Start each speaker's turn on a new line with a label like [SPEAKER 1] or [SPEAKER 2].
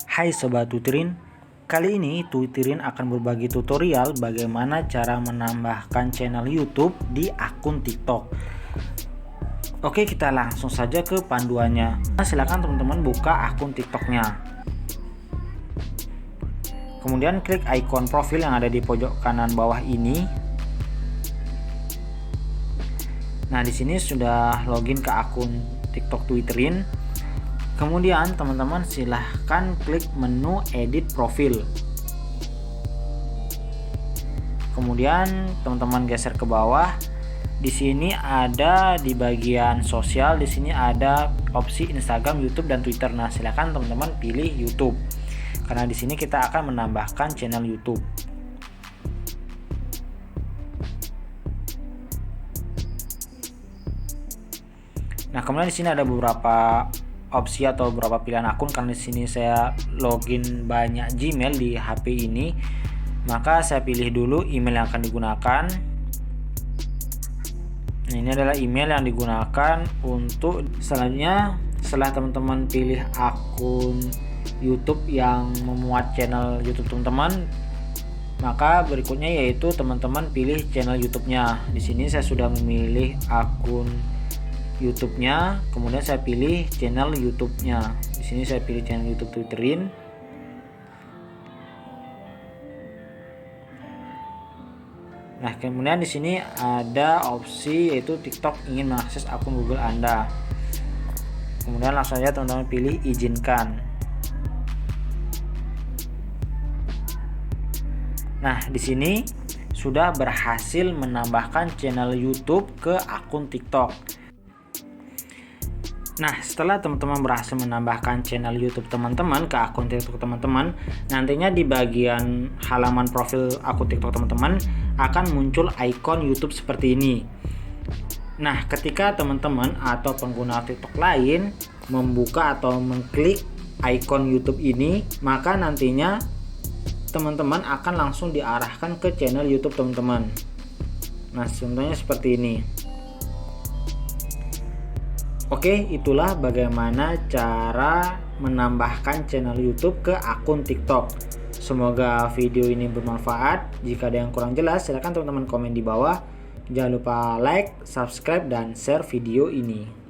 [SPEAKER 1] Hai Sobat Twitterin, kali ini Twitterin akan berbagi tutorial bagaimana cara menambahkan channel YouTube di akun TikTok. Oke, kita langsung saja ke panduannya. Silakan teman-teman buka akun TikToknya. Kemudian klik ikon profil yang ada di pojok kanan bawah ini. Nah, di sini sudah login ke akun TikTok Twitterin. Kemudian teman-teman silahkan klik menu edit profil. Kemudian teman-teman geser ke bawah. Di sini ada di bagian sosial, di sini ada opsi Instagram, YouTube dan Twitter. Nah, silahkan teman-teman pilih YouTube. Karena di sini kita akan menambahkan channel YouTube. Nah, kemudian di sini ada beberapa opsi atau beberapa pilihan akun. Karena di sini saya login banyak Gmail di HP ini, maka saya pilih dulu email yang akan digunakan. Nah, ini adalah email yang digunakan untuk selanjutnya. Setelah teman-teman pilih akun YouTube yang memuat channel YouTube teman-teman, maka berikutnya yaitu teman-teman pilih channel YouTube-nya. Di sini saya sudah memilih akun YouTube-nya, kemudian saya pilih channel YouTube-nya. Di sini saya pilih channel YouTube Twitterin. Nah, kemudian di sini ada opsi yaitu TikTok ingin mengakses akun Google Anda. Kemudian langsung saja teman-teman pilih izinkan. Nah, di sini sudah berhasil menambahkan channel YouTube ke akun TikTok. Nah, setelah teman-teman berhasil menambahkan channel YouTube teman-teman ke akun TikTok teman-teman, nantinya di bagian halaman profil akun TikTok teman-teman akan muncul ikon YouTube seperti ini. Nah, ketika teman-teman atau pengguna TikTok lain membuka atau mengklik ikon YouTube ini, maka nantinya teman-teman akan langsung diarahkan ke channel YouTube teman-teman. Nah, contohnya seperti ini. Oke, itulah bagaimana cara menambahkan channel YouTube ke akun TikTok. Semoga video ini bermanfaat. Jika ada yang kurang jelas, silakan teman-teman komen di bawah. Jangan lupa like, subscribe, dan share video ini.